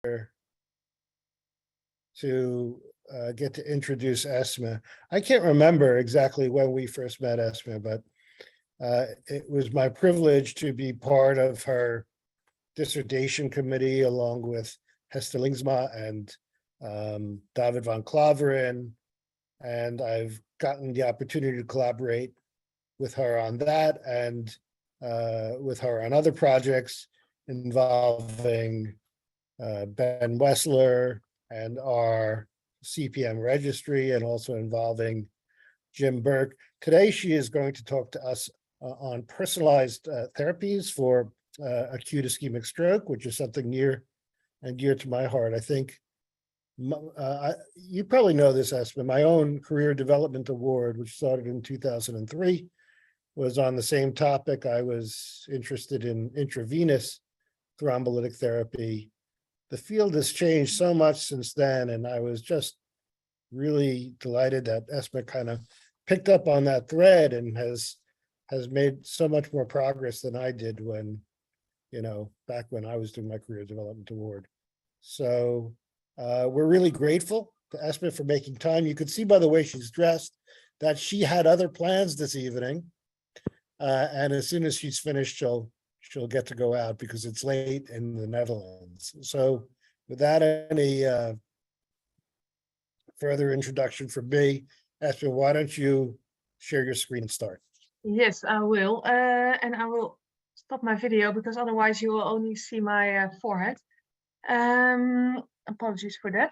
to get to introduce Esmee. I can't remember exactly when we first met Esmee, but it was my privilege to be part of her dissertation committee along with Hester Lingsma and David van Klaveren. And I've gotten the opportunity to collaborate with her on that and with her on other projects involving Ben Wessler and our CPM registry, and also involving Jim Burke. Today, she is going to talk to us on personalized therapies for acute ischemic stroke, which is something near and dear to my heart. I think you probably know this, Esmee. My own career development award, which started in 2003, was on the same topic. I was interested in intravenous thrombolytic therapy. The field has changed so much since then, and I was just really delighted that Esmee kind of picked up on that thread and has made so much more progress than I did when, back when I was doing my career development award. So we're really grateful to Esmee for making time. You could see by the way she's dressed that she had other plans this evening. And as soon as she's finished, she'll get to go out because it's late in the Netherlands. So without any further introduction from me, Esmee, why don't you share your screen and start? Yes, I will. And I will stop my video because otherwise you will only see my forehead. Apologies for that.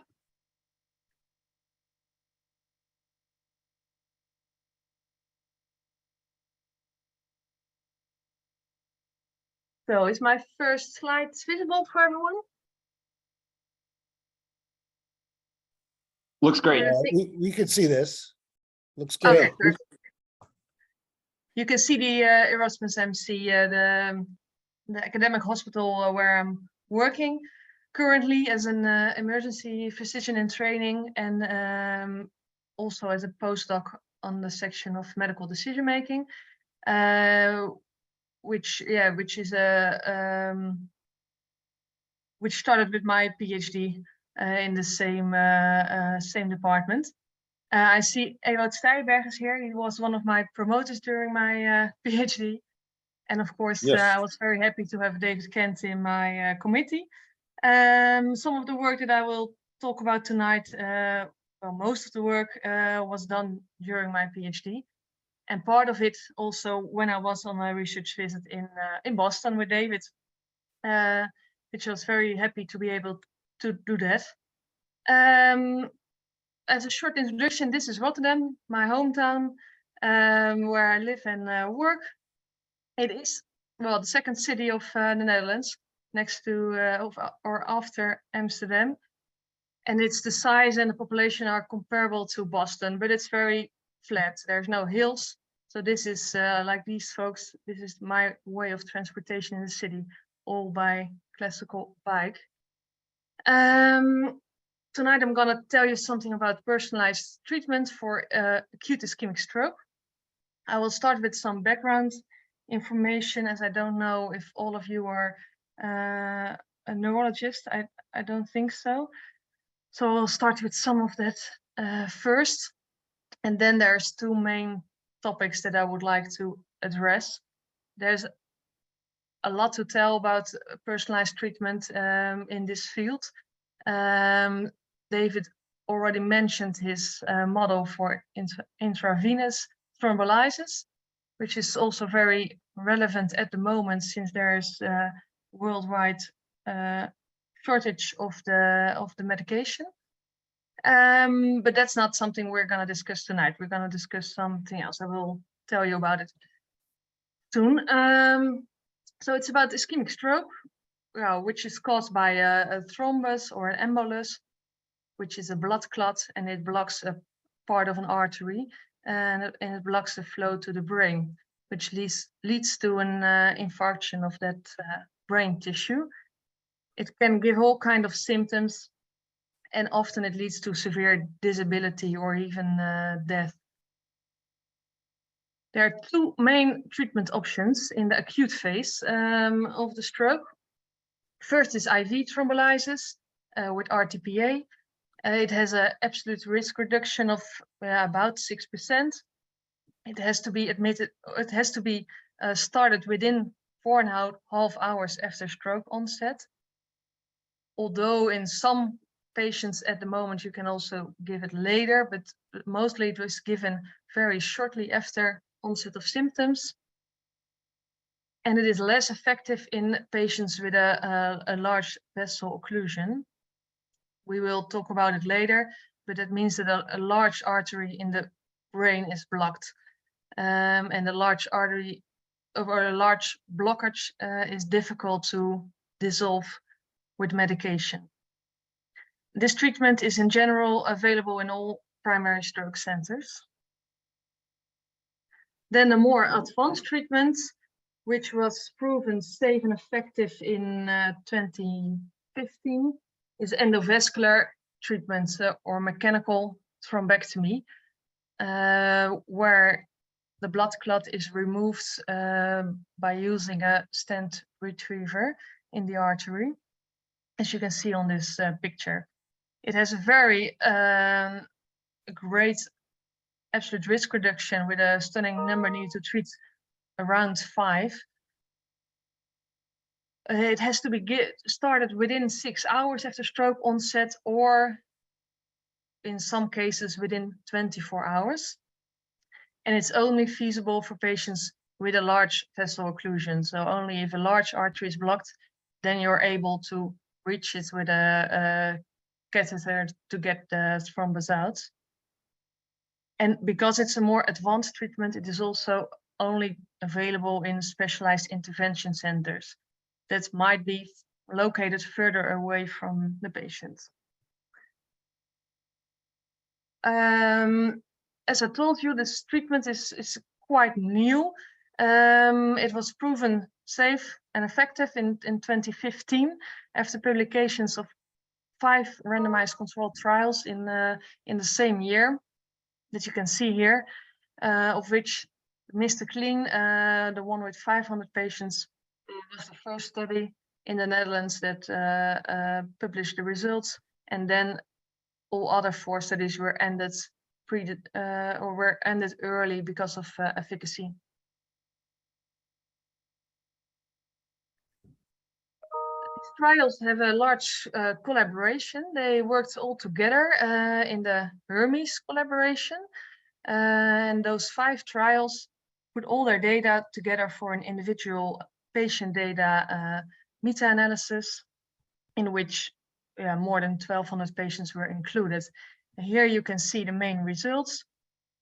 So is my first slide visible for everyone? Looks great. We could see this. Looks great. Okay, perfect. You can see the Erasmus MC, the academic hospital where I'm working currently as an emergency physician in training, and also as a postdoc on the section of medical decision making. Which started with my PhD in the same department. I see Ewout Stijberg is here. He was one of my promoters during my PhD, and of course, yes. I was very happy to have David Kent in my committee. Some of the work that I will talk about tonight, well, most of the work was done during my PhD. And part of it also when I was on a research visit in Boston with David, which I was very happy to be able to do that. As a short introduction, this is Rotterdam, my hometown, where I live and work. It is, well, the second city of the Netherlands, next to or after Amsterdam. And it's the size and the population are comparable to Boston, but it's very flat. There's no hills. So this is like these folks, this is my way of transportation in the city, all by classical bike. Tonight I'm gonna tell you something about personalized treatment for acute ischemic stroke. I will start with some background information, as I don't know if all of you are a neurologist. I don't think so. So I'll start with some of that first. And then there's two main topics that I would like to address. There's a lot to tell about personalized treatment in this field. David already mentioned his model for intravenous thrombolysis, which is also very relevant at the moment since there is a worldwide shortage of the medication. But that's not something we're going to discuss tonight. We're going to discuss something else. I will tell you about it soon. So it's about ischemic stroke, which is caused by a thrombus or an embolus, which is a blood clot, and it blocks a part of an artery, and it blocks the flow to the brain, which leads to an infarction of that brain tissue. It can give all kinds of symptoms, and often it leads to severe disability or even death. There are two main treatment options in the acute phase of the stroke. First is IV thrombolysis, with RTPA. It has an absolute risk reduction of about 6%. It has to be admitted, it has to be started within 4.5 hours after stroke onset. Although in some patients at the moment you can also give it later, but mostly it was given very shortly after onset of symptoms. And it is less effective in patients with a large vessel occlusion. We will talk about it later, but that means that a large artery in the brain is blocked. And a large artery or a large blockage is difficult to dissolve with medication. This treatment is in general available in all primary stroke centers. Then a more advanced treatment, which was proven safe and effective in 2015, is endovascular treatment or mechanical thrombectomy, where the blood clot is removed by using a stent retriever in the artery, as you can see on this picture. It has a very great absolute risk reduction with a stunning number needed to treat around 5. It has to be started within 6 hours after stroke onset, or in some cases within 24 hours. And it's only feasible for patients with a large vessel occlusion. So only if a large artery is blocked, then you're able to reach it with a catheter to get the thrombus out. And because it's a more advanced treatment, it is also only available in specialized intervention centers that might be located further away from the patient. As I told you, this treatment is quite new. It was proven safe and effective in 2015 after publications of 5 randomized controlled trials in the same year that you can see here, of which Mr. CLEAN, the one with 500 patients, was the first study in the Netherlands that published the results, and then all other 4 studies were ended early because of efficacy. These trials have a large collaboration. They worked all together in the HERMES collaboration, and those 5 trials put all their data together for an individual patient data meta-analysis, in which more than 1,200 patients were included. Here you can see the main results.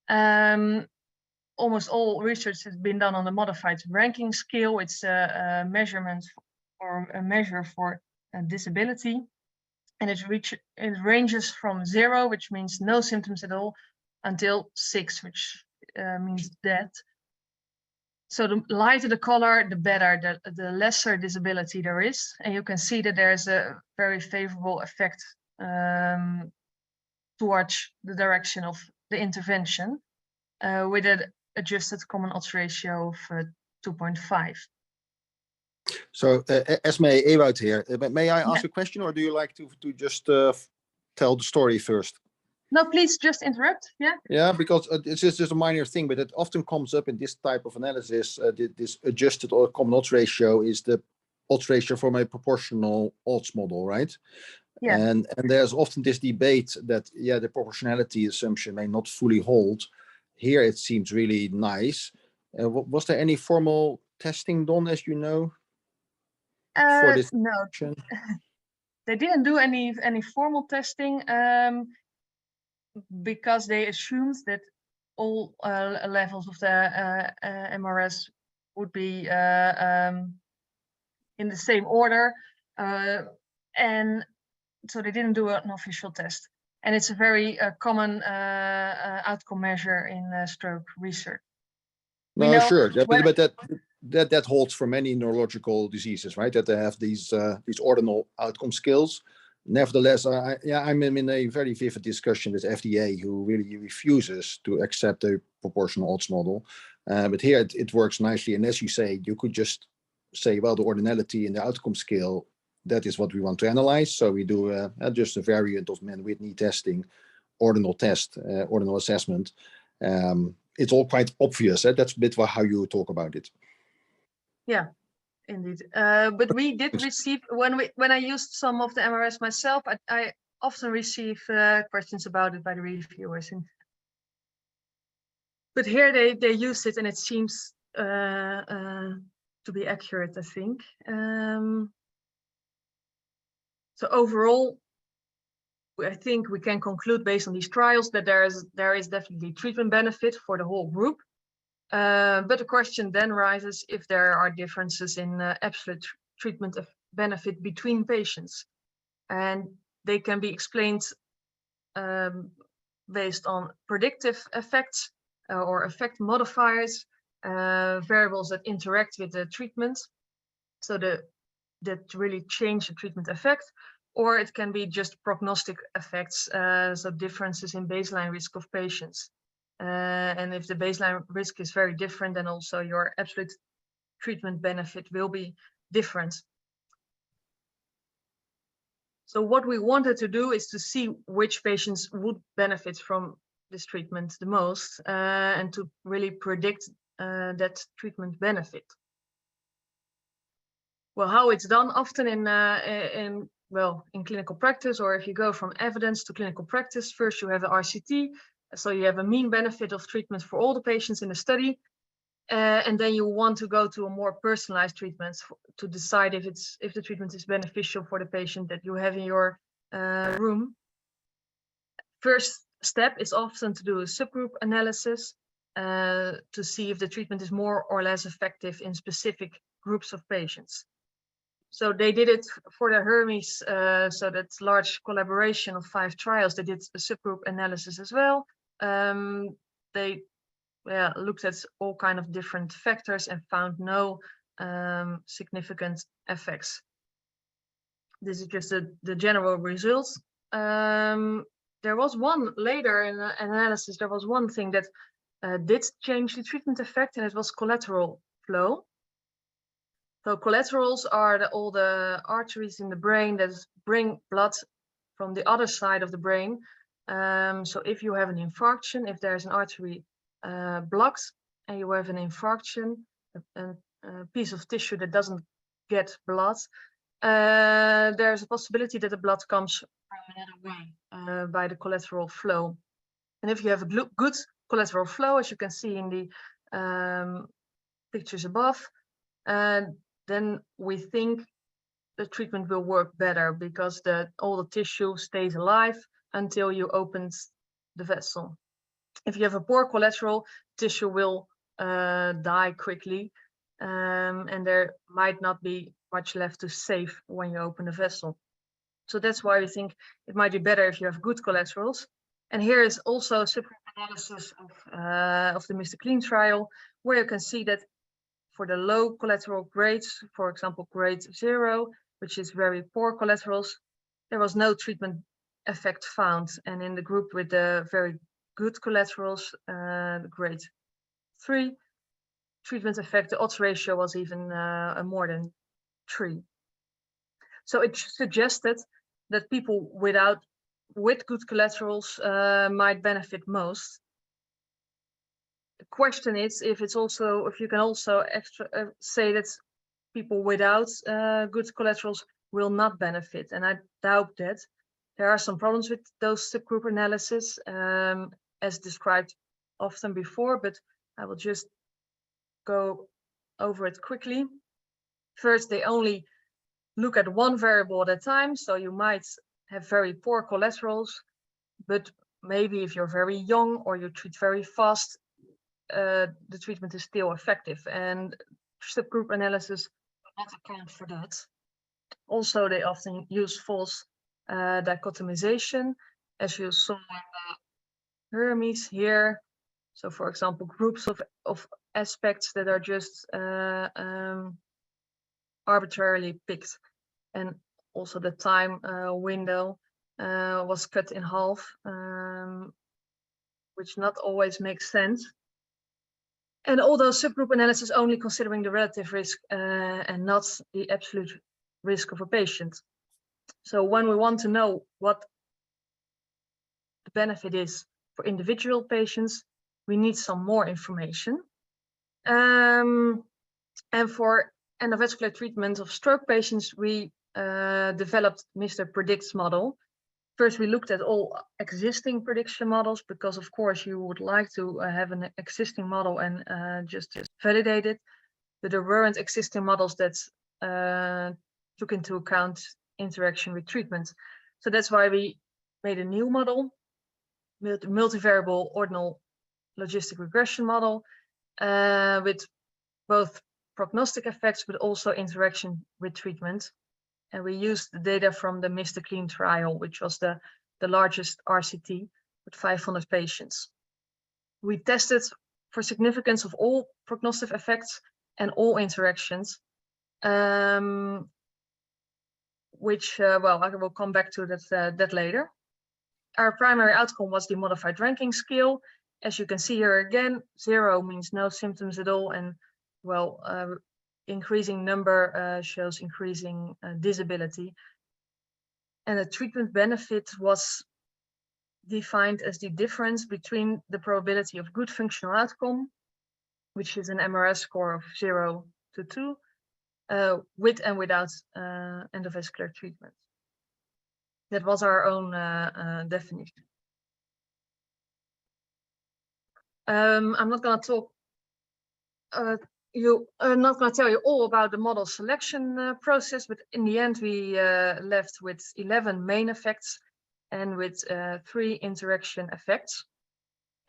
Almost all research has been done on the modified ranking scale. It's a measurement or a measure for disability, and it ranges from 0, which means no symptoms at all, until 6, which means death. So the lighter the color, the better, the lesser disability there is. And you can see that there's a very favorable effect towards the direction of the intervention with an adjusted common odds ratio of 2.5. So Esmee, Ewout here. May I ask a question, or do you like to just tell the story first? No, please just interrupt. Yeah. Yeah, because it's just a minor thing, but it often comes up in this type of analysis. This adjusted or common odds ratio is the odds ratio from a proportional odds model, right? Yeah. And there's often this debate that the proportionality assumption may not fully hold. Here it seems really nice. Was there any formal testing done, as you know? For this? No, they didn't do any formal testing. Because they assumed that all levels of the MRS would be in the same order. And so they didn't do an official test. And it's a very common outcome measure in stroke research. No, sure. But that holds for many neurological diseases, right? That they have these ordinal outcome scales. Nevertheless, I'm in a very vivid discussion with FDA, who really refuses to accept a proportional odds model. But here it works nicely. And as you say, you could just say, well, the ordinality and the outcome scale that is what we want to analyze. So we do just a variant of Mann-Whitney testing, ordinal test, ordinal assessment. It's all quite obvious. That's a bit how you talk about it. Yeah, indeed. But we did receive, when I used some of the MRS myself, I often receive questions about it by the reviewers. But here they use it and it seems to be accurate, I think. So overall, I think we can conclude based on these trials that there is definitely treatment benefit for the whole group. But the question then rises if there are differences in absolute treatment benefit between patients. And they can be explained based on predictive effects or effect modifiers, variables that interact with the treatment, so that really change the treatment effect, or it can be just prognostic effects, so differences in baseline risk of patients. And if the baseline risk is very different, then also your absolute treatment benefit will be different. So what we wanted to do is to see which patients would benefit from this treatment the most, and to really predict that treatment benefit. Well, how it's done often in clinical practice, or if you go from evidence to clinical practice, first you have the RCT, so you have a mean benefit of treatment for all the patients in the study, and then you want to go to a more personalized treatment to decide if the treatment is beneficial for the patient that you have in your room. First step is often to do a subgroup analysis to see if the treatment is more or less effective in specific groups of patients. So they did it for the HERMES, so that's large collaboration of 5 trials. They did a subgroup analysis as well. They looked at all kind of different factors and found no significant effects. This is just the general results. There was one later in the analysis, there was one thing that did change the treatment effect, and it was collateral flow. So collaterals are all the arteries in the brain that bring blood from the other side of the brain. So if you have an infarction, if there's an artery blocked and you have an infarction, a piece of tissue that doesn't get blood, there's a possibility that the blood comes from another way by the collateral flow. And if you have a good collateral flow, as you can see in the pictures above, then we think the treatment will work better because all the tissue stays alive until you open the vessel. If you have a poor collateral, tissue will die quickly, and there might not be much left to save when you open the vessel. So that's why we think it might be better if you have good collaterals. And here is also a subgroup analysis of the Mr. CLEAN trial, where you can see that for the low collateral grades, for example, grade 0, which is very poor collaterals, there was no treatment effect found. And in the group with the very good collaterals, grade 3, treatment effect, the odds ratio was even more than 3. So it suggested that people with good collaterals might benefit most. The question is if you can also say that people without good collaterals will not benefit, and I doubt that. There are some problems with those subgroup analysis, as described often before, but I will just go over it quickly. First, they only look at one variable at a time, so you might have very poor collaterals, but maybe if you're very young or you treat very fast, the treatment is still effective, and subgroup analysis will not account for that. Also, they often use false dichotomization, as you saw in the HERMES here. So, for example, groups of aspects that are just arbitrarily picked, and also the time window was cut in half, which not always makes sense. And although subgroup analysis only considering the relative risk and not the absolute risk of a patient. So when we want to know what the benefit is for individual patients, we need some more information. And for endovascular treatment of stroke patients, we developed Mr. Predict's model. First, we looked at all existing prediction models because, of course, you would like to have an existing model and just validate it. But there weren't existing models that took into account interaction with treatment. So that's why we made a new model, multivariable ordinal logistic regression model, with both prognostic effects, but also interaction with treatment. And we used the data from the Mr. CLEAN trial, which was the largest RCT with 500 patients. We tested for significance of all prognostic effects and all interactions, which, well, I will come back to that later. Our primary outcome was the modified ranking scale. As you can see here again, 0 means no symptoms at all, and well, increasing number shows increasing disability. And the treatment benefit was defined as the difference between the probability of good functional outcome, which is an MRS score of 0 to 2, with and without endovascular treatment. That was our own definition. I'm not going to talk. I'm not going to tell you all about the model selection process, but in the end we left with 11 main effects and with 3 interaction effects.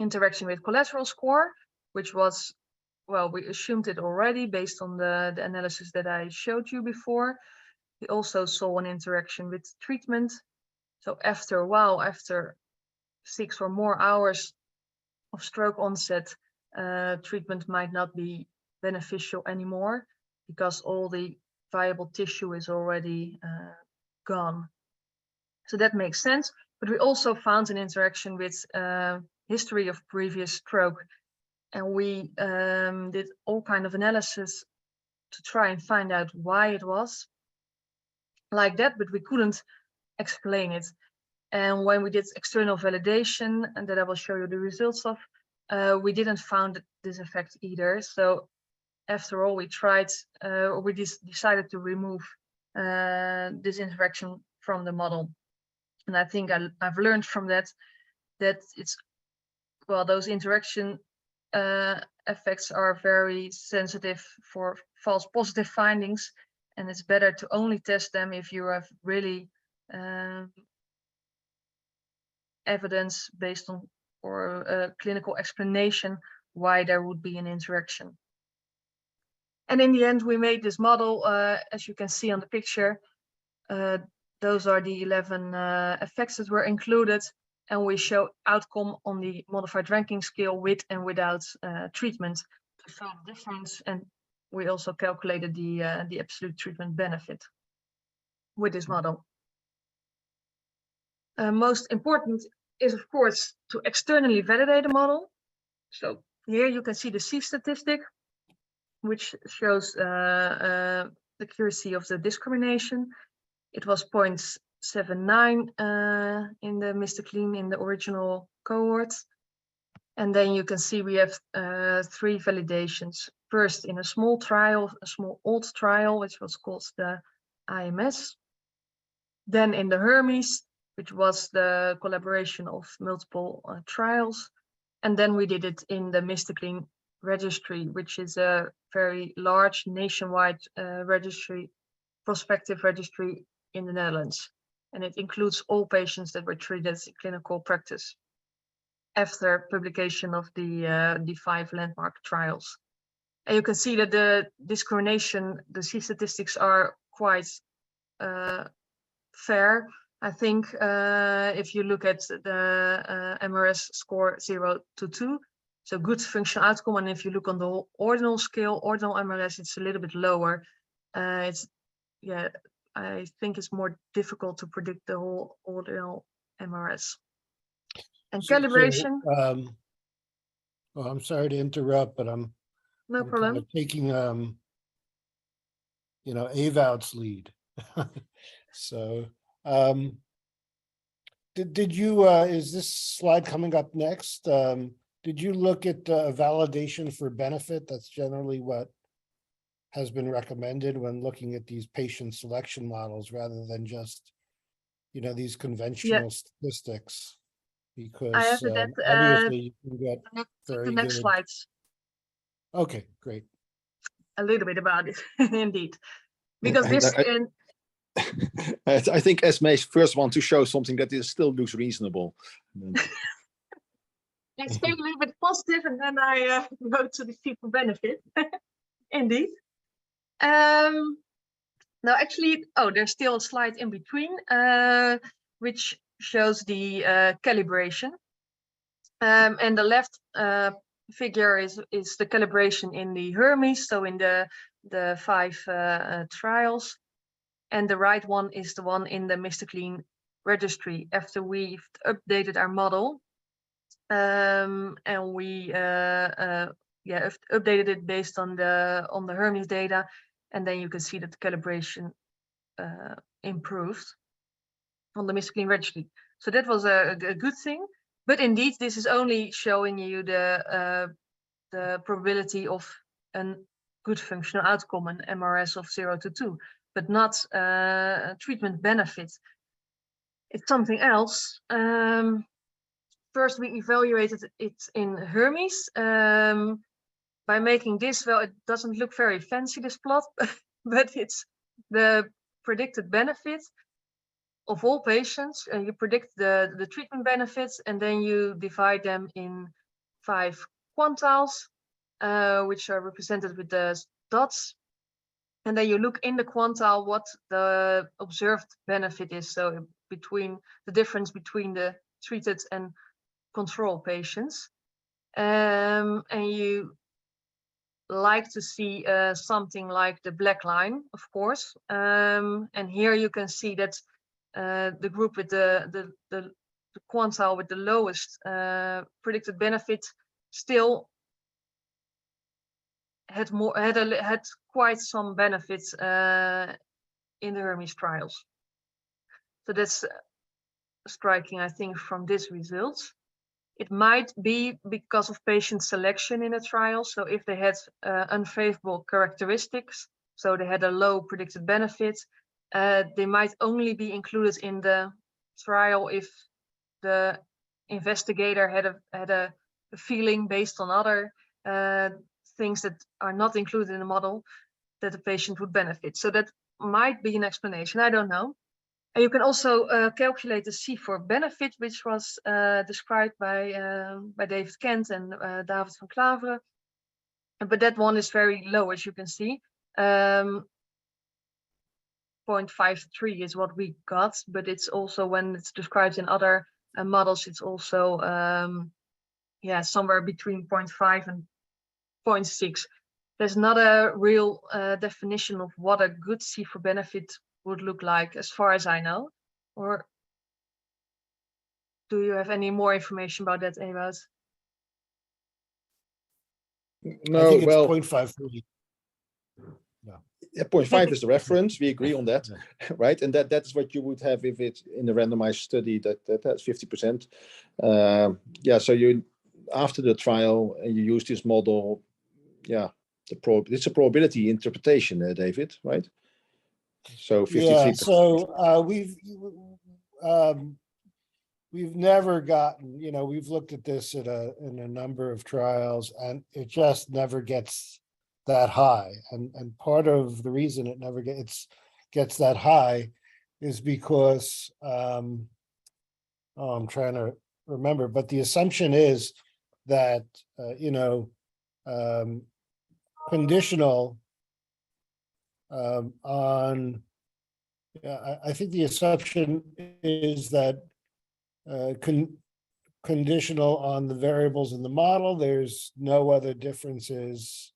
Interaction with collateral score, which was, well, we assumed it already based on the analysis that I showed you before. We also saw an interaction with treatment. So after a while, after 6 or more hours of stroke onset, treatment might not be beneficial anymore because all the viable tissue is already gone. So that makes sense. But we also found an interaction with history of previous stroke. And we did all kind of analysis to try and find out why it was like that, but we couldn't explain it. And when we did external validation, and that I will show you the results of, we didn't find this effect either. So after all, we tried, we decided to remove this interaction from the model. And I think I've learned from that it's, well, those interaction effects are very sensitive for false positive findings, and it's better to only test them if you have really evidence based on or a clinical explanation why there would be an interaction. And in the end, we made this model, as you can see on the picture. Those are the 11 effects that were included, and we show outcome on the modified ranking scale with and without treatment to show the difference. And we also calculated the absolute treatment benefit with this model. Most important is, of course, to externally validate the model. So here you can see the C statistic, which shows the accuracy of the discrimination. It was 0.79 in the Mr. CLEAN in the original cohort. And then you can see we have 3 validations. First, in a small trial, a small old trial, which was called the IMS. Then in the HERMES, which was the collaboration of multiple trials. And then we did it in the Mr. CLEAN Registry, which is a very large nationwide registry, prospective registry in the Netherlands. And it includes all patients that were treated in clinical practice after publication of the 5 landmark trials. And you can see that the discrimination, the C statistics are quite fair. I think if you look at the MRS score 0 to 2, so good functional outcome, and if you look on the ordinal scale, ordinal MRS, it's a little bit lower. It's, yeah, I think it's more difficult to predict the whole ordinal MRS. And calibration. Well, I'm sorry to interrupt, but No I'm problem. kind of taking, you know, Ewout's lead. So, did you, is this slide coming up next? Did you look at validation for benefit? That's generally what has been recommended when looking at these patient selection models rather than just, these conventional statistics. I Because have it at obviously you can get the very next good. slides Okay, great. a little bit about it, indeed. Because this, I think Esmee is first one to show something that is still looks reasonable. I stay a little bit positive and then I go to the fee for benefit, indeed. No, actually, there's still a slide in between, which shows the calibration. And the left figure is the calibration in the HERMES, so in the 5 trials. And the right one is the one in the CLEAN Registry after we've updated our model. And we updated it based on the HERMES data. And then you can see that the calibration improved on the CLEAN Registry. So that was a good thing. But indeed, this is only showing you the probability of a good functional outcome, an MRS of 0 to 2, but not treatment benefit. It's something else. First, we evaluated it in HERMES. By making this, well, it doesn't look very fancy, this plot, but it's the predicted benefit of all patients. You predict the treatment benefits, and then you divide them in 5 quantiles, which are represented with the dots. And then you look in the quantile what the observed benefit is. So between the difference between the treated and control patients. And you like to see something like the black line, of course. And here you can see that the group with the quantile with the lowest predicted benefit still had quite some benefits in the HERMES trials. So that's striking, I think, from this results. It might be because of patient selection in a trial. So if they had unfavorable characteristics, so they had a low predicted benefit, they might only be included in the trial if the investigator had a feeling based on other things that are not included in the model that the patient would benefit. So that might be an explanation, I don't know. And you can also calculate the C for benefit, which was described by David Kent and David van Klaveren. But that one is very low, as you can see. 0.53 is what we got, but it's also, when it's described in other models, it's also somewhere between 0.5 and 0.6. There's not a real definition of what a good C for benefit would look like, as far as I know. Or do you have any more information about that, Ewout? No, I think it's well, 0.53. Yeah, 0.5 is the reference. We agree on that, right? And that's what you would have if it's in a randomized study that's 50%. So you, after the trial, and you use this model, it's a probability interpretation, David, right? So 53%. So we've never gotten, we've looked at this in a number of trials, and it just never gets that high. And part of the reason it never gets that high is because I'm trying to remember, but the assumption is that conditional on, I think the assumption is that conditional on the variables in the model, there's no other differences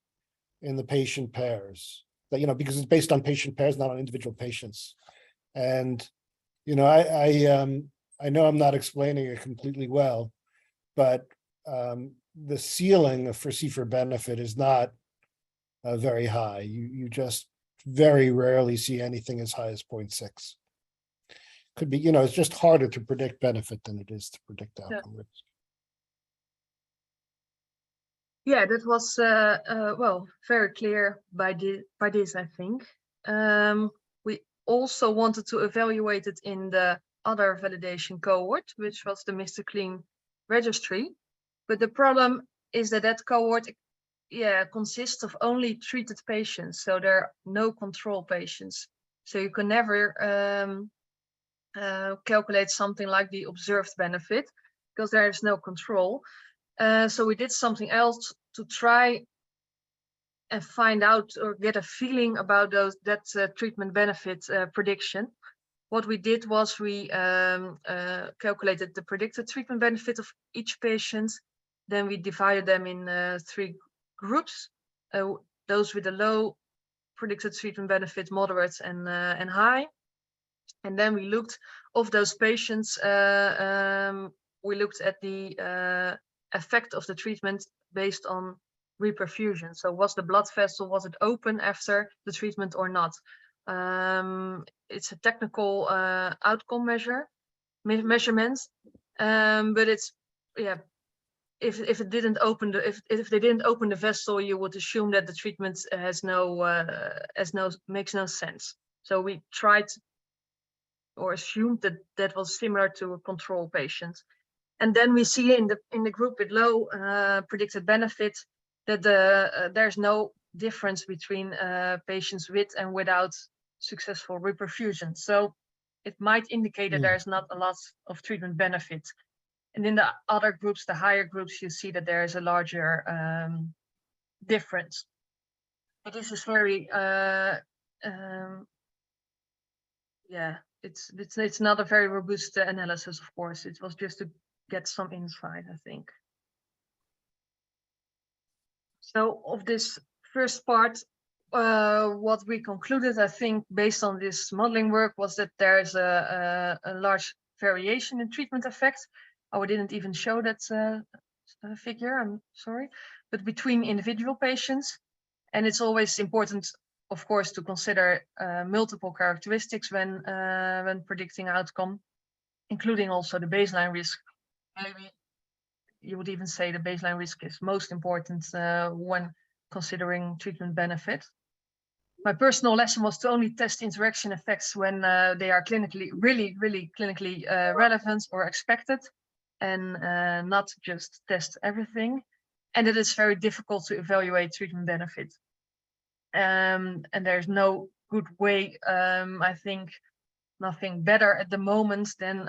in the patient pairs, that, because it's based on patient pairs, not on individual patients. And, I know I'm not explaining it completely well, but the ceiling for C for benefit is not very high. You just very rarely see anything as high as 0.6. Could be, it's just harder to predict benefit than it is to predict outcome risk. Yeah, that was well, very clear by this, I think. We also wanted to evaluate it in the other validation cohort, which was the CLEAN Registry. But the problem is that cohort, consists of only treated patients, so there are no control patients. So you can never calculate something like the observed benefit because there is no control. So we did something else to try and find out or get a feeling about that treatment benefit prediction. What we did was we calculated the predicted treatment benefit of each patient. Then we divided them in 3 groups, those with a low predicted treatment benefit, moderate, and high. And then we looked of those patients, we looked at the effect of the treatment based on reperfusion. So was the blood vessel, was it open after the treatment or not? It's a technical outcome measurement, but it's, if it didn't open if they didn't open the vessel, you would assume that the treatment makes no sense. So we tried or assumed that was similar to a control patient. And then we see in the group with low predicted benefit that there's no difference between patients with and without successful reperfusion. So it might indicate that there's not a lot of treatment benefit. And in the other groups, the higher groups, you see that there is a larger difference. But this is very, it's not a very robust analysis, of course. It was just to get some insight, I think. So of this first part, what we concluded, I think, based on this modeling work, was that there is a large variation in treatment effect. Oh, I didn't even show that figure, I'm sorry, but between individual patients. And it's always important, of course, to consider multiple characteristics when predicting outcome, including also the baseline risk. Maybe you would even say the baseline risk is most important when considering treatment benefit. My personal lesson was to only test interaction effects when they are really clinically relevant or expected, and not just test everything. And it is very difficult to evaluate treatment benefit. And there's no good way, I think, nothing better at the moment than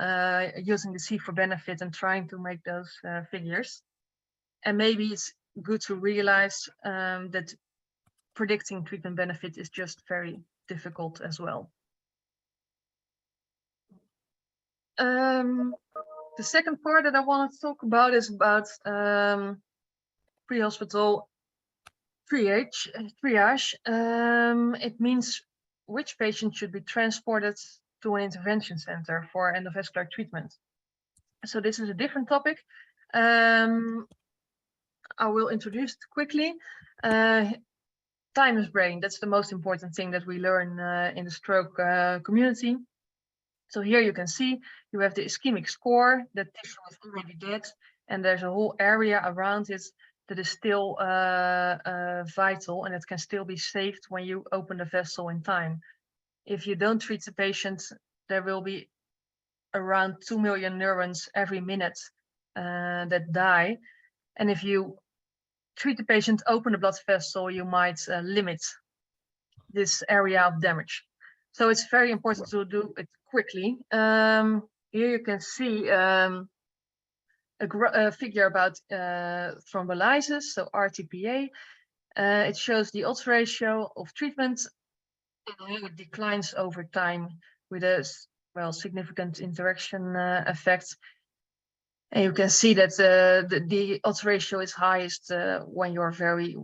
using the C for benefit and trying to make those figures. And maybe it's good to realize that predicting treatment benefit is just very difficult as well. The second part that I want to talk about is about pre-hospital triage. It means which patient should be transported to an intervention center for endovascular treatment. So this is a different topic. I will introduce it quickly. Time is brain. That's the most important thing that we learn in the stroke community. So here you can see you have the ischemic score, the tissue is already dead, and there's a whole area around it that is still vital, and it can still be saved when you open the vessel in time. If you don't treat the patient, there will be around 2 million neurons every minute that die. And if you treat the patient, open the blood vessel, you might limit this area of damage. So it's very important to do it quickly. Here you can see a figure about thrombolysis, so RTPA. It shows the odds ratio of treatment, and how it declines over time with a significant interaction effect. And you can see that the odds ratio is highest when you're very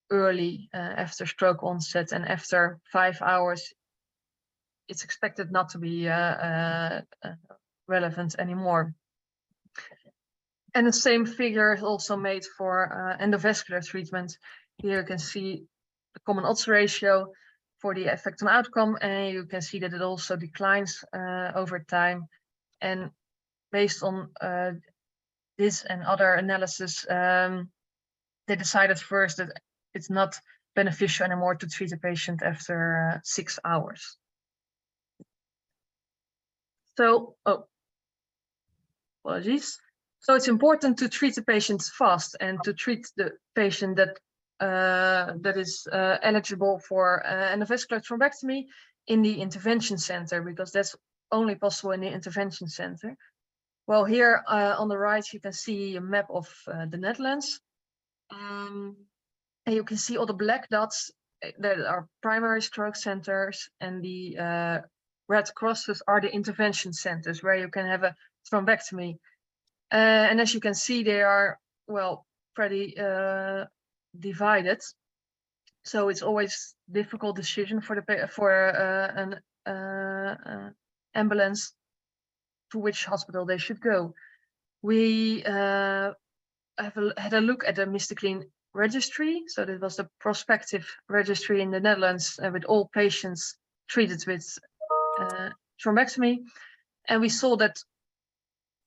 early after stroke onset, and after 5 hours, it's expected not to be relevant anymore. And the same figure is also made for endovascular treatment. Here you can see the common odds ratio. for the effect on outcome, and you can see that it also declines over time. And based on this and other analysis, they decided first that it's not beneficial anymore to treat a patient after 6 hours. So, apologies. So it's important to treat the patient fast and to treat the patient that is eligible for endovascular thrombectomy in the intervention center, because that's only possible in the intervention center. Well, here on the right, you can see a map of the Netherlands. And you can see all the black dots that are primary stroke centers, and the red crosses are the intervention centers where you can have a thrombectomy. And as you can see, they are, well, pretty divided. So it's always a difficult decision for an ambulance to which hospital they should go. We had a look at the CLEAN Registry. So that was the prospective registry in the Netherlands with all patients treated with thrombectomy. And we saw that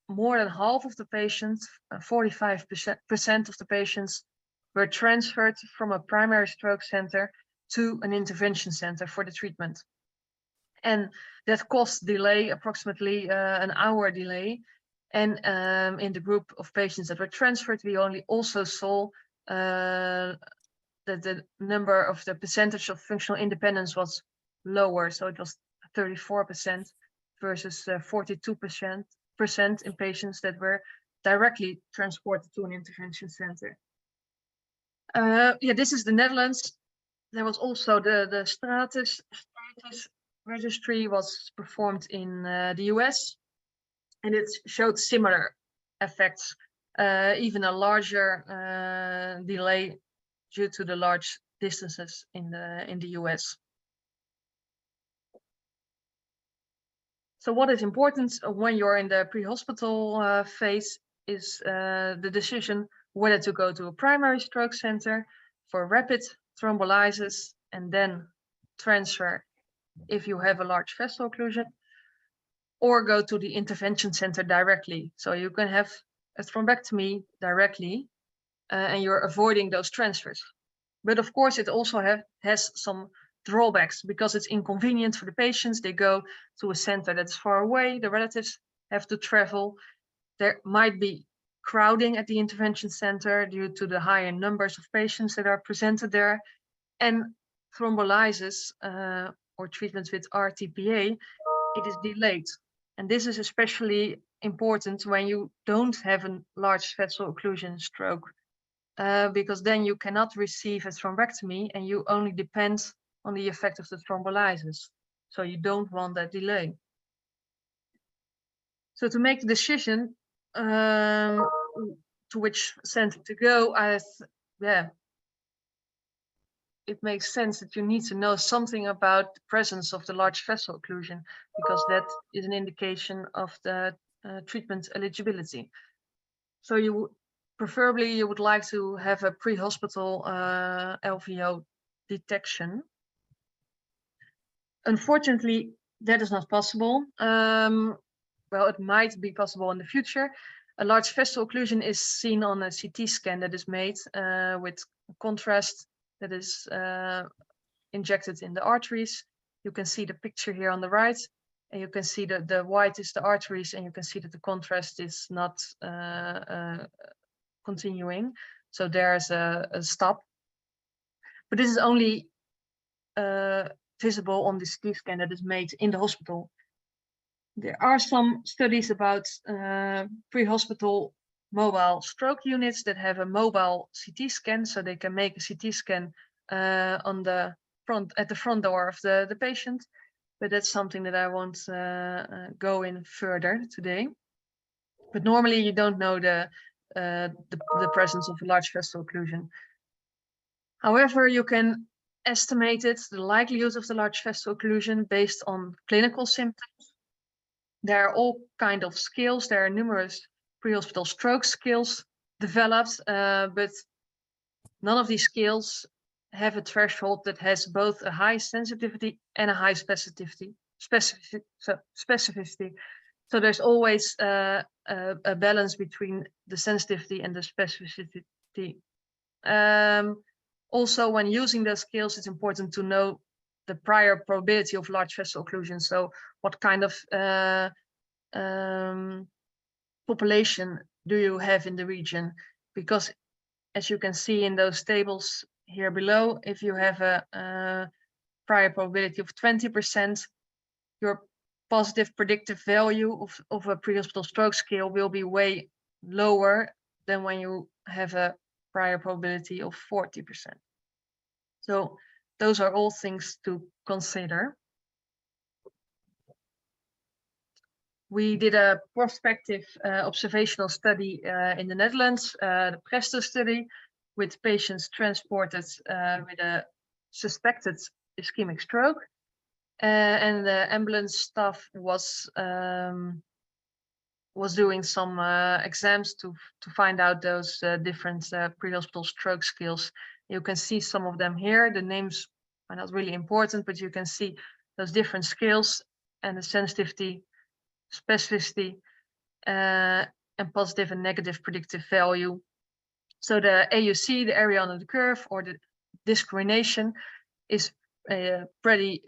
more than half of the patients, 45% of the patients, were transferred from a primary stroke center to an intervention center for the treatment. And that caused delay, approximately an hour delay. And in the group of patients that were transferred, we also saw that the number of the percentage of functional independence was lower. So it was 34% versus 42% in patients that were directly transported to an intervention center. Yeah, this is the Netherlands. There was also the status registry was performed in the US, and it showed similar effects, even a larger delay due to the large distances in the US. So what is important when you're in the pre-hospital phase is the decision whether to go to a primary stroke center for rapid thrombolysis and then transfer if you have a large vessel occlusion, or go to the intervention center directly. So you can have a thrombectomy directly and you're avoiding those transfers. But of course, it also has some drawbacks because it's inconvenient for the patients. They go to a center that's far away. The relatives have to travel. There might be crowding at the intervention center due to the higher numbers of patients that are presented there. And thrombolysis or treatment with RTPA, it is delayed. And this is especially important when you don't have a large vessel occlusion stroke, because then you cannot receive a thrombectomy and you only depend on the effect of the thrombolysis. So you don't want that delay. So to make the decision to which center to go, it makes sense that you need to know something about the presence of the large vessel occlusion, because that is an indication of the treatment eligibility. So preferably you would like to have a pre-hospital LVO detection. Unfortunately, that is not possible. Well, it might be possible in the future. A large vessel occlusion is seen on a CT scan that is made with contrast that is injected in the arteries. You can see the picture here on the right, and you can see that the white is the arteries, and you can see that the contrast is not continuing. So there's a stop. But this is only visible on the CT scan that is made in the hospital. There are some studies about pre-hospital mobile stroke units that have a mobile CT scan, so they can make a CT scan on the front door of the patient. But that's something that I won't go in further today. But normally you don't know the presence of a large vessel occlusion. However, you can estimate the likelihood of the large vessel occlusion based on clinical symptoms. There are all kinds of scales. There are numerous pre-hospital stroke scales developed, but none of these scales have a threshold that has both a high sensitivity and a high specificity. So there's always a balance between the sensitivity and the specificity. Also, when using those scales, it's important to know the prior probability of large vessel occlusion. So what kind of population do you have in the region? Because as you can see in those tables here below, if you have a prior probability of 20%, your positive predictive value of a pre-hospital stroke scale will be way lower than when you have a prior probability of 40%. So those are all things to consider. We did a prospective observational study in the Netherlands, the PRESTO study, with patients transported with a suspected ischemic stroke. And the ambulance staff was doing some exams to find out those different pre-hospital stroke scales. You can see some of them here. The names are not really important, but you can see those different scales and the sensitivity, specificity, and positive and negative predictive value. So the AUC, the area under the curve, or the discrimination, is pretty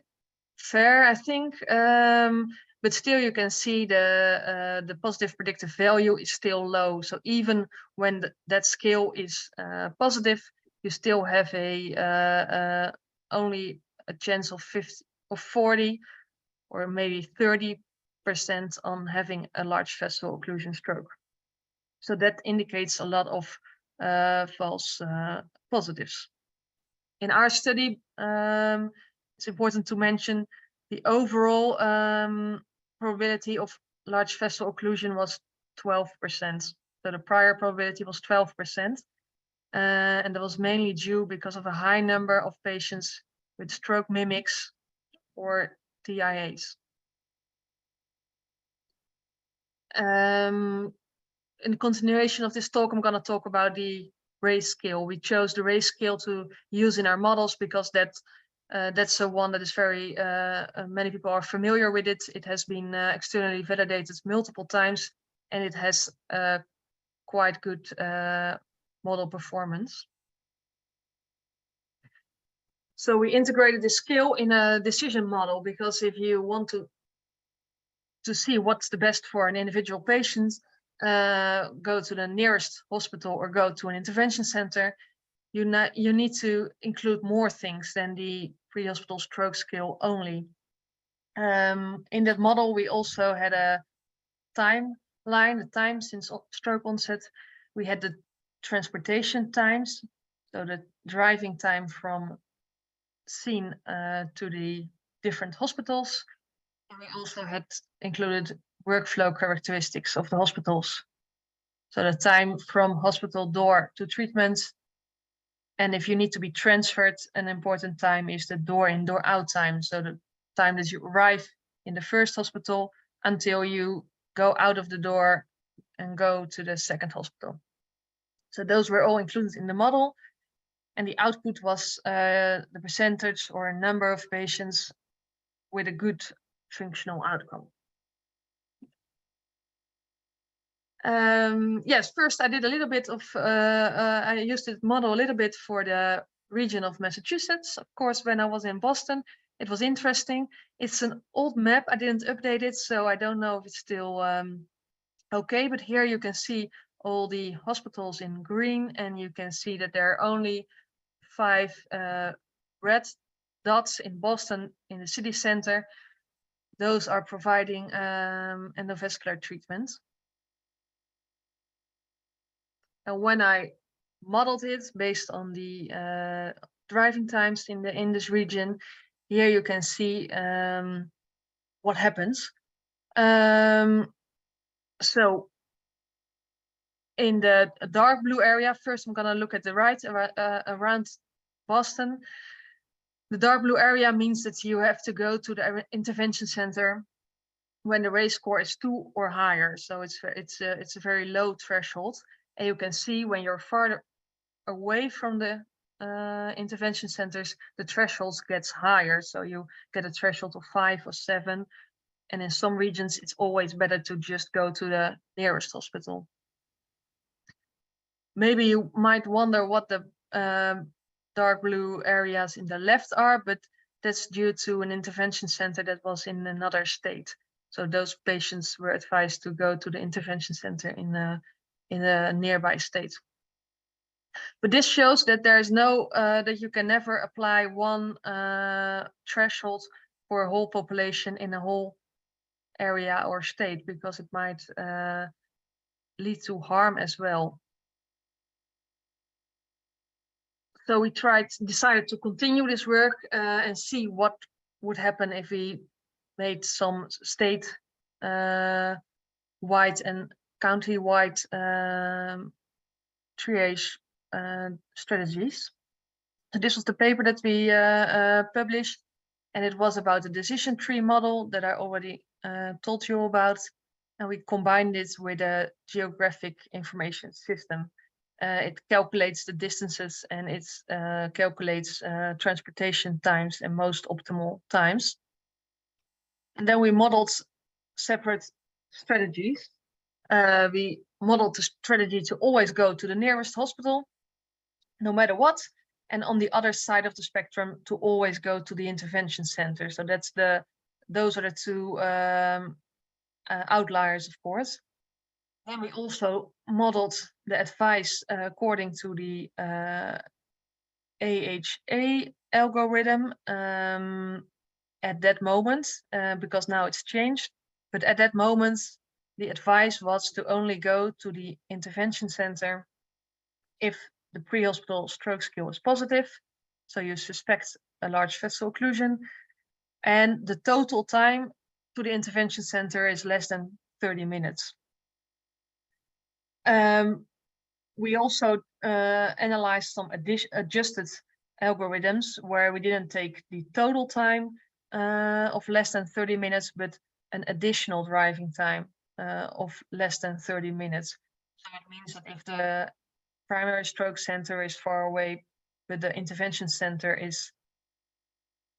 fair, I think. But still, you can see the positive predictive value is still low. So even when that scale is positive, you still have only a chance of 40 or maybe 30% on having a large vessel occlusion stroke. So that indicates a lot of false positives. In our study, it's important to mention the overall probability of large vessel occlusion was 12%. So the prior probability was 12%. And that was mainly due because of a high number of patients with stroke mimics or TIAs. In continuation of this talk, I'm going to talk about the race scale. We chose the race scale to use in our models because that's the one that is very, many people are familiar with it. It has been externally validated multiple times, and it has quite good model performance. So we integrated this scale in a decision model, because if you want to see what's the best for an individual patient, go to the nearest hospital or go to an intervention center, you need to include more things than the pre-hospital stroke scale only. In that model, we also had a timeline, the time since stroke onset. We had the transportation times, so the driving time from scene to the different hospitals. And we also had included workflow characteristics of the hospitals. So the time from hospital door to treatment. And if you need to be transferred, an important time is the door in, door out time. So the time that you arrive in the first hospital until you go out of the door and go to the second hospital. So those were all included in the model. And the output was the percentage or a number of patients with a good functional outcome. Yes, first I did a little bit of, I used this model a little bit for the region of Massachusetts. Of course, when I was in Boston, it was interesting. It's an old map, I didn't update it, so I don't know if it's still okay, but here you can see all the hospitals in green, and you can see that there are only 5 red dots in Boston in the city center. Those are providing endovascular treatment. And when I modeled it based on the driving times in this region, here you can see what happens. So in the dark blue area, first I'm going to look at the right around Boston. The dark blue area means that you have to go to the intervention center when the race score is 2 or higher. So it's a very low threshold. And you can see when you're farther away from the intervention centers, the thresholds gets higher. So you get a threshold of 5 or 7. And in some regions, it's always better to just go to the nearest hospital. Maybe you might wonder what the dark blue areas in the left are, but that's due to an intervention center that was in another state. So those patients were advised to go to the intervention center in a nearby state. But this shows that there is no, that you can never apply one threshold for a whole population in a whole area or state, because it might lead to harm as well. So we decided to continue this work and see what would happen if we made some state wide and county wide triage strategies. So this was the paper that we published, and it was about the decision tree model that I already told you about, and we combined it with a geographic information system. It calculates the distances, and it calculates transportation times and most optimal times. And then we modeled separate strategies. We modeled the strategy to always go to the nearest hospital, no matter what. And on the other side of the spectrum, to always go to the intervention center. So those are the two outliers, of course. Then we also modeled the advice according to the AHA algorithm at that moment, because now it's changed. But at that moment, the advice was to only go to the intervention center if the pre-hospital stroke skill is positive, so you suspect a large vessel occlusion, and the total time to the intervention center is less than 30 minutes. We also analyzed some adjusted algorithms where we didn't take the total time of less than 30 minutes, but an additional driving time of less than 30 minutes. So it means that if the primary stroke center is far away, but the intervention center is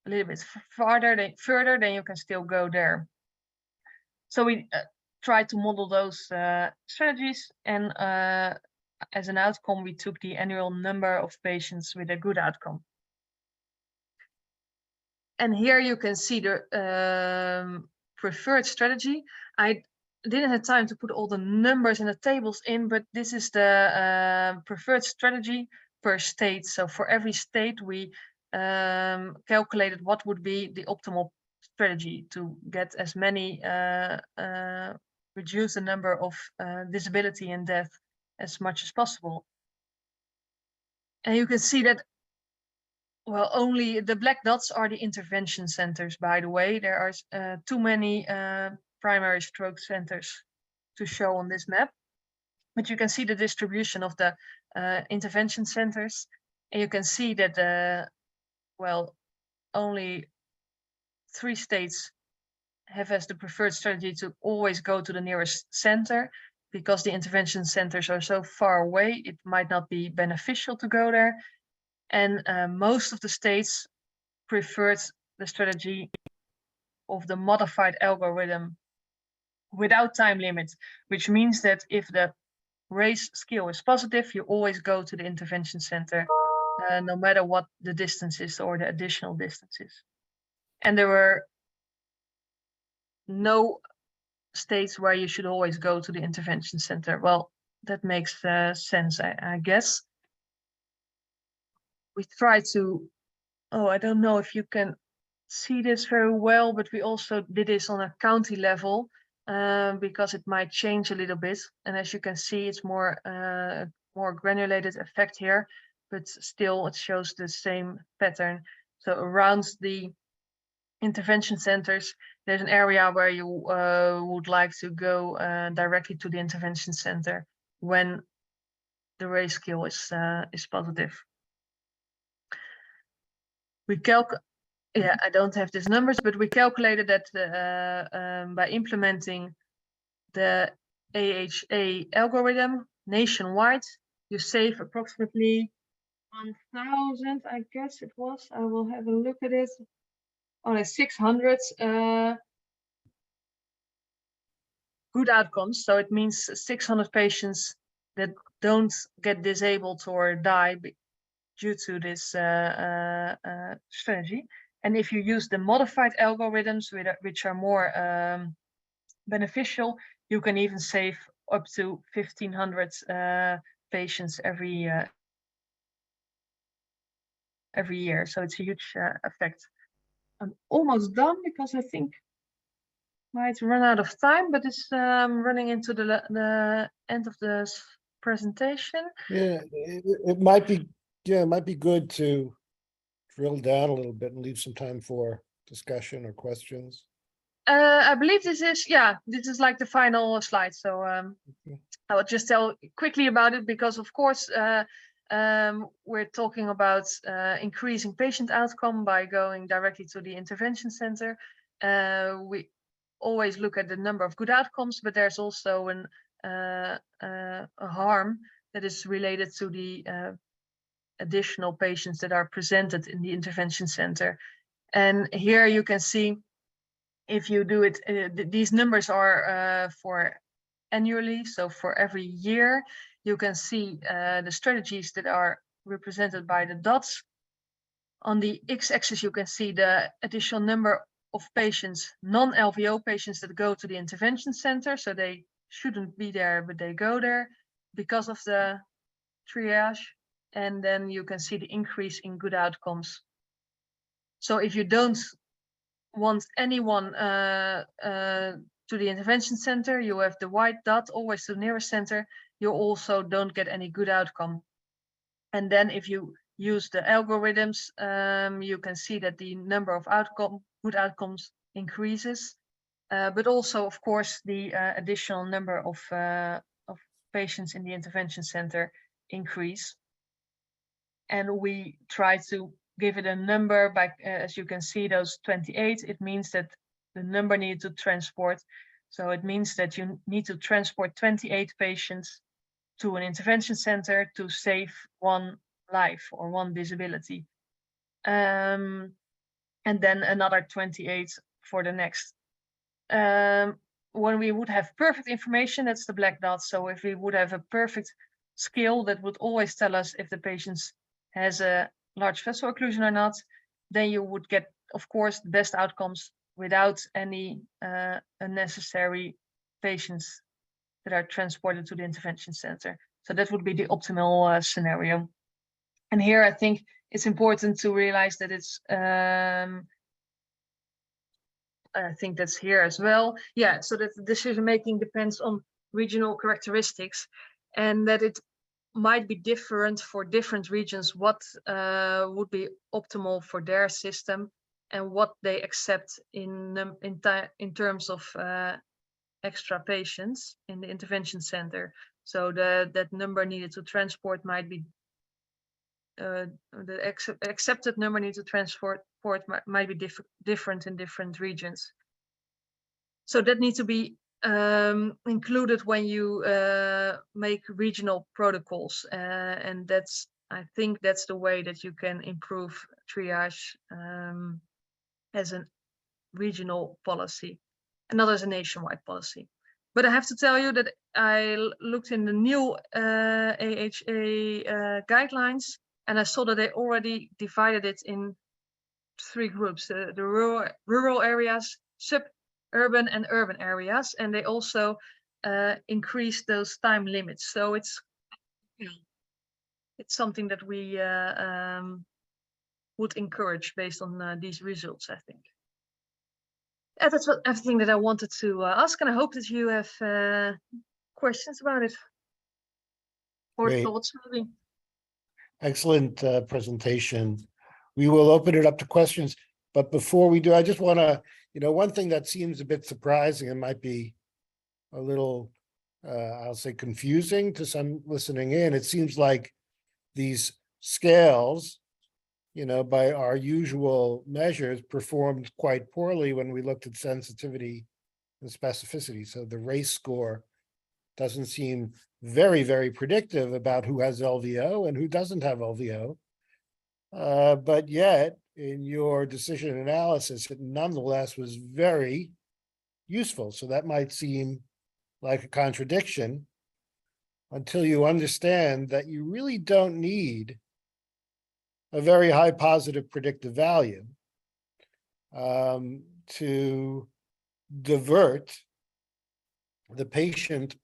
a little bit further, then you can still go there. So we tried to model those strategies, and as an outcome, we took the annual number of patients with a good outcome. And here you can see the preferred strategy. I didn't have time to put all the numbers and the tables in, but this is the preferred strategy per state. So for every state, we calculated what would be the optimal strategy to get as many, reduce the number of disability and death as much as possible. And you can see that, well, only the black dots are the intervention centers, by the way. There are too many primary stroke centers to show on this map. But you can see the distribution of the intervention centers. And you can see that, well, only 3 states have as the preferred strategy to always go to the nearest center, because the intervention centers are so far away, it might not be beneficial to go there. And most of the states preferred the strategy of the modified algorithm without time limit, which means that if the race scale is positive, you always go to the intervention center, no matter what the distance is or the additional distances. And there were no states where you should always go to the intervention center. Well, that makes sense, I guess. We try to, I don't know if you can see this very well, but we also did this on a county level because it might change a little bit. And as you can see, it's more granulated effect here, but still it shows the same pattern. So around the intervention centers, there's an area where you would like to go directly to the intervention center when the race scale is positive. We I don't have these numbers, but we calculated that by implementing the AHA algorithm nationwide, you save approximately 1,000, I guess it was. I will have a look at it. On a 600 good outcomes. So it means 600 patients that don't get disabled or die due to this strategy. And if you use the modified algorithms, which are more beneficial, you can even save up to 1,500 patients every year. So it's a huge effect. I'm almost done because I think might run out of time, but it's running into the end of the presentation. Yeah, it might be, yeah, it might be good to drill down a little bit and leave some time for discussion or questions. I believe this is like the final slide. So Okay. I will just tell quickly about it because, of course, we're talking about increasing patient outcome by going directly to the intervention center. We always look at the number of good outcomes, but there's also a harm that is related to the additional patients that are presented in the intervention center. And here you can see, if you do it, these numbers are for annually, so for every year. You can see the strategies that are represented by the dots. On the x-axis, you can see the additional number of patients, non-LVO patients, that go to the intervention center. So they shouldn't be there, but they go there because of the triage. And then you can see the increase in good outcomes. So if you don't want anyone to the intervention center, you have the white dot always to the nearest center, you also don't get any good outcome. And then if you use the algorithms, you can see that the number of good outcomes increases, but also, of course, the additional number of patients in the intervention center increase. And we try to give it a number by, as you can see, those 28, it means that the number needed to transport. So it means that you need to transport 28 patients to an intervention center to save one life or one disability. And then another 28 for the next. When we would have perfect information, that's the black dot. So if we would have a perfect scale that would always tell us if the patient has a large vessel occlusion or not, then you would get, of course, the best outcomes without any unnecessary patients that are transported to the intervention center. So that would be the optimal scenario. And here I think it's important to realize that it's, I think that's here as well. Yeah, so that the decision making depends on regional characteristics, and that it might be different for different regions what would be optimal for their system and what they accept in terms of extra patients in the intervention center. So that number needed to transport might be the accepted number needed to transport might be different in different regions. So that needs to be included when you make regional protocols, and that's, I think that's the way that you can improve triage as a regional policy, and not as a nationwide policy. But I have to tell you that I looked in the new AHA guidelines, and I saw that they already divided it in 3 groups: the rural areas, suburban and urban areas, and they also increased those time limits. So it's something that we would encourage based on these results, I think. And that's everything that I wanted to ask, and I hope that you have questions about it or Great. thoughts, maybe. Excellent presentation. We will open it up to questions, but before we do, I just want to, one thing that seems a bit surprising and might be a little, I'll say, confusing to some listening in. It seems like these scales, by our usual measures, performed quite poorly when we looked at sensitivity and specificity. So the race score doesn't seem very, very predictive about who has LVO and who doesn't have LVO. But yet, in your decision analysis, it nonetheless was very useful. So that might seem like a contradiction until you understand that you really don't need a very high positive predictive value to divert the patient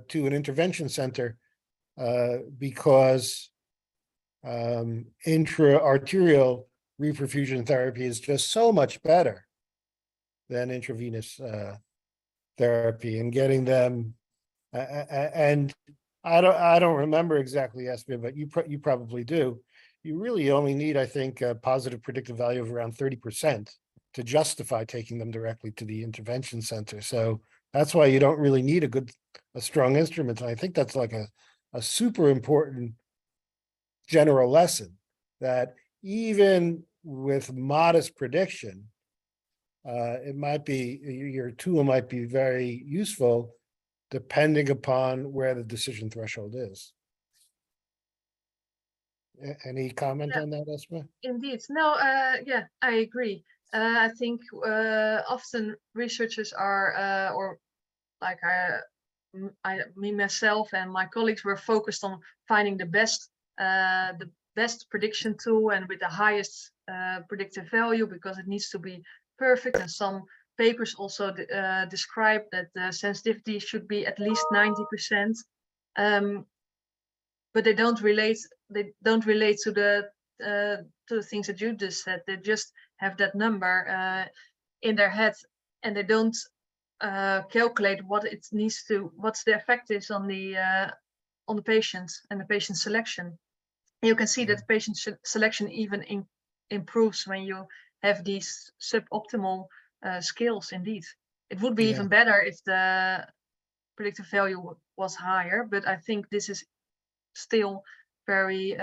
to an intervention center because intra-arterial reperfusion therapy is just so much better than intravenous therapy, and getting them. And I don't remember exactly, Esmee, but you probably do. You really only need, I think, a positive predictive value of around 30% to justify taking them directly to the intervention center. So that's why you don't really need a strong instrument. And I think that's like a super important general lesson, that even with modest prediction, it might be, your tool might be very useful depending upon where the decision threshold is. Any comment on that, Esmee? Indeed. No, yeah, I agree. I think often researchers are, or like me, myself, and my colleagues were focused on finding the best prediction tool and with the highest predictive value, because it needs to be perfect. And some papers also describe that the sensitivity should be at least 90%. But they don't relate to the things that you just said. They just have that number in their head, and they don't calculate what it needs to, what's the effect is on the patient and the patient selection. You can see that patient selection even improves when you have these suboptimal scales. Indeed, it would be even better if the predictive value was higher, but I think this is still very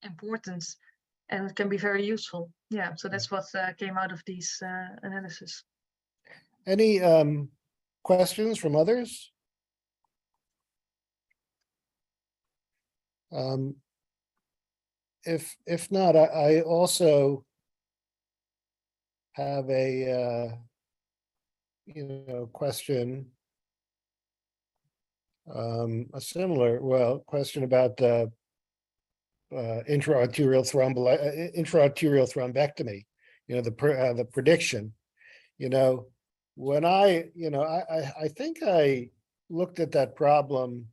important and can be very useful. Yeah, so that's what came out of these analysis. Any questions from others? If not, I also have a question, a similar question about the intra-arterial thrombectomy. The prediction. When I think I looked at that problem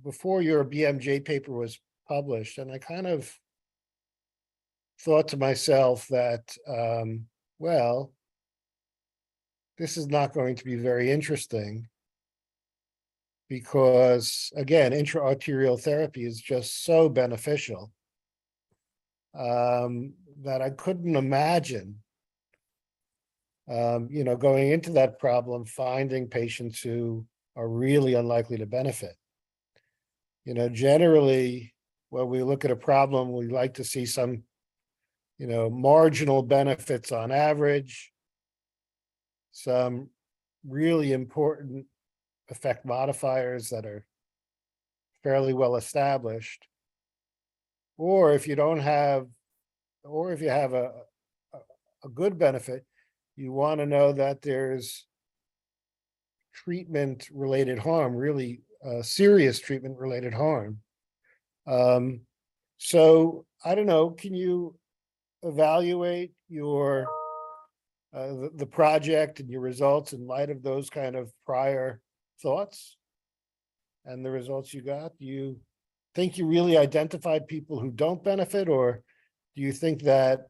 before your BMJ paper was published, and I kind of thought to myself that, well, this is not going to be very interesting, because again, intra-arterial therapy is just so beneficial that I couldn't imagine going into that problem, finding patients who are really unlikely to benefit. Generally, when we look at a problem, we like to see some, marginal benefits on average, some really important effect modifiers that are fairly well established. Or if you don't have, or if you have a good benefit, you want to know that there's treatment-related harm, really serious treatment-related harm. So I don't know, can you evaluate your the project and your results in light of those kind of prior thoughts and the results you got? Do you think you really identified people who don't benefit, or do you think that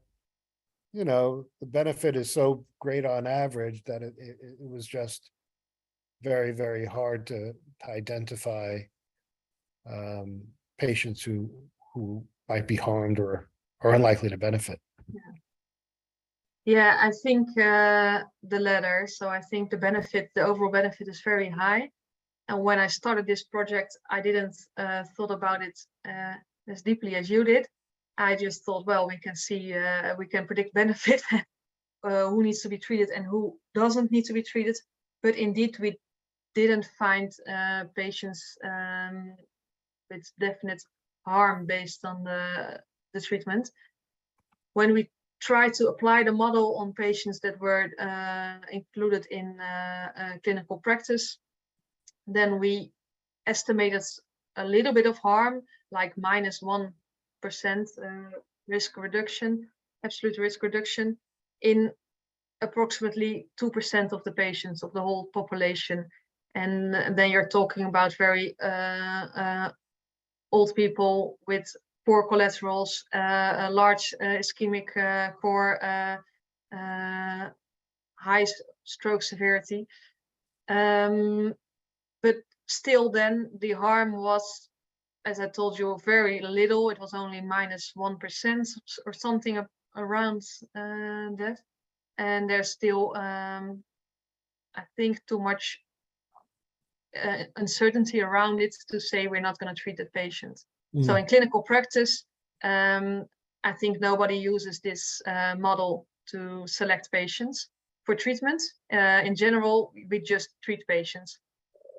the benefit is so great on average that it was just very, very hard to identify patients who might be harmed or are unlikely to benefit? Yeah, I think the latter. So I think the overall benefit is very high. And when I started this project, I didn't thought about it as deeply as you did. I just thought, well, we can see, we can predict benefit, who needs to be treated and who doesn't need to be treated. But indeed, we didn't find patients with definite harm based on the treatment. When we try to apply the model on patients that were included in clinical practice, then we estimated a little bit of harm, like -1% risk reduction, absolute risk reduction, in approximately 2% of the patients of the whole population. And then you're talking about very old people with poor collaterals, a large ischemic core, high stroke severity. But still then the harm was, as I told you, very little. It was only -1% or something around that. And there's still, I think, too much uncertainty around it to say we're not going to treat the patient. So in clinical practice, I think nobody uses this model to select patients for treatment. In general, we just treat patients.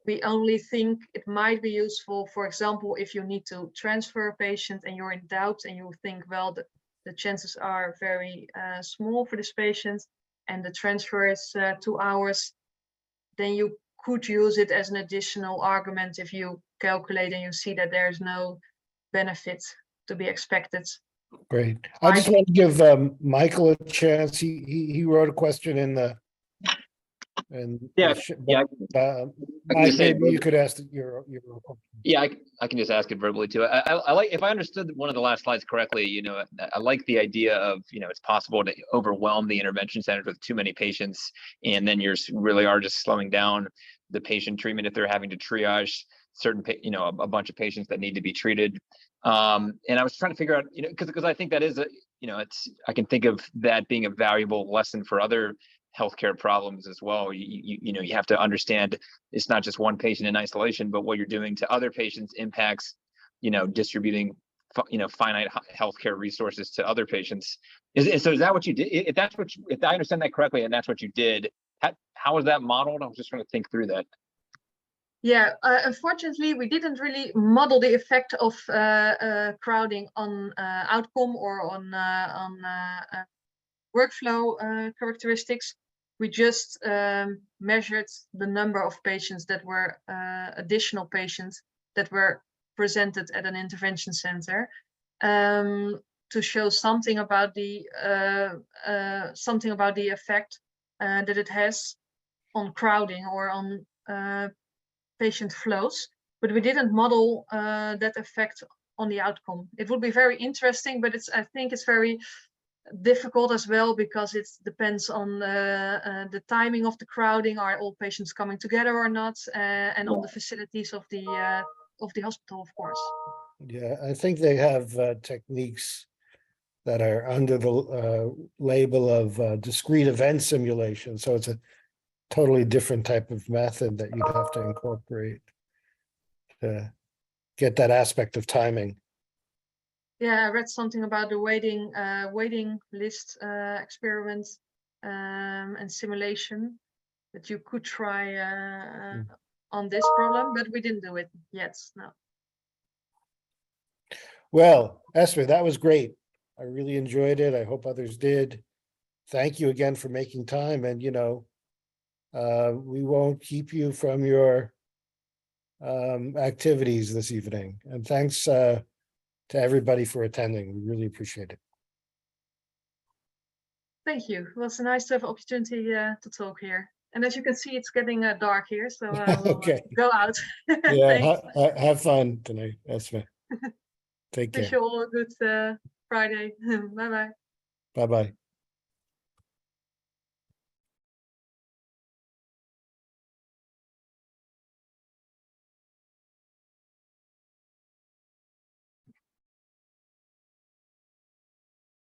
We only think it might be useful, for example, if you need to transfer a patient and you're in doubt and you think, well, the chances are very small for this patient and the transfer is 2 hours, then you could use it as an additional argument if you calculate and you see that there's no benefit to be expected. Great. I just want to give Michael a chance. He wrote a question in the. Mike, maybe you could ask your. Yeah, I can just ask it verbally too. I like, if I understood one of the last slides correctly, you know, I like the idea of, you know, it's possible to overwhelm the intervention centers with too many patients, and then you're really are just slowing down the patient treatment if they're having to triage certain, you know, a bunch of patients that need to be treated. And I was trying to figure out, you know, because I think that is a, you know, I can think of that being a valuable lesson for other healthcare problems as well. You know, you have to understand it's not just one patient in isolation, but what you're doing to other patients impacts, you know, distributing, you know, finite healthcare resources to other patients. So is that what you did? If I understand that correctly, and that's what you did, how was that modeled? I was just trying to think through that. Yeah, unfortunately, we didn't really model the effect of crowding on outcome or on workflow characteristics. We just measured the number of patients that were additional patients that were presented at an intervention center to show something about the effect that it has on crowding or on patient flows, but we didn't model that effect on the outcome. It would be very interesting, but I think it's very difficult as well, because it depends on the timing of the crowding. Are all patients coming together or not, and on the facilities of the hospital, of course. Yeah, I think they have techniques that are under the label of discrete event simulation. So it's a totally different type of method that you'd have to incorporate to get that aspect of timing. Yeah, I read something about the waiting list experiment and simulation that you could try on this problem, but we didn't do it yet. No. Well, Esmee, that was great. I really enjoyed it. I hope others did. Thank you again for making time. And, you know, we won't keep you from your activities this evening. And thanks to everybody for attending. We really appreciate it. Thank you. It was nice to have an opportunity to talk here. And as you can see, it's getting dark here, so we'll Okay. go out. Yeah, have fun tonight, Esmee. Take care. Wish you all a good Friday. Bye-bye. Bye-bye.